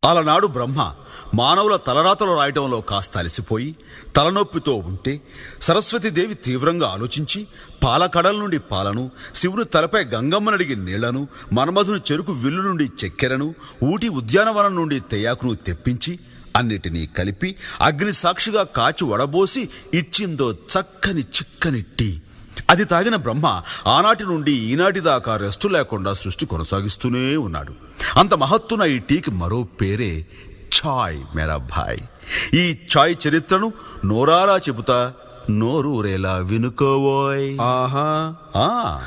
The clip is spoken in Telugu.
అలనాడు బ్రహ్మ మానవుల తలరాతలు రాయటంలో కాస్త అలసిపోయి తలనొప్పితో ఉంటే సరస్వతీదేవి తీవ్రంగా ఆలోచించి పాలకడల నుండి పాలను, శివుని తలపై గంగమ్మనడిగి నీళ్లను, మన్మధుని చెరుకు విల్లు నుండి చక్కెరను, ఊటి ఉద్యానవనం నుండి తెయాకును తెప్పించి అన్నిటినీ కలిపి అగ్ని సాక్షిగా కాచి వడబోసి ఇచ్చిందో చక్కని చిక్కని టీ. అది తాగిన బ్రహ్మ ఆనాటి నుండి ఈనాటి దాకా రెస్టు లేకుండా సృష్టి కొనసాగిస్తూనే ఉన్నాడు. అంత మహత్తున ఈ టీకి మరో పేరే ఛాయ్ మేరా భాయ్. ఈ ఛాయ్ చరిత్రను నోరారా చెబుతా, నోరూరేలా వినుకోవోయ్. ఆహా. ఆ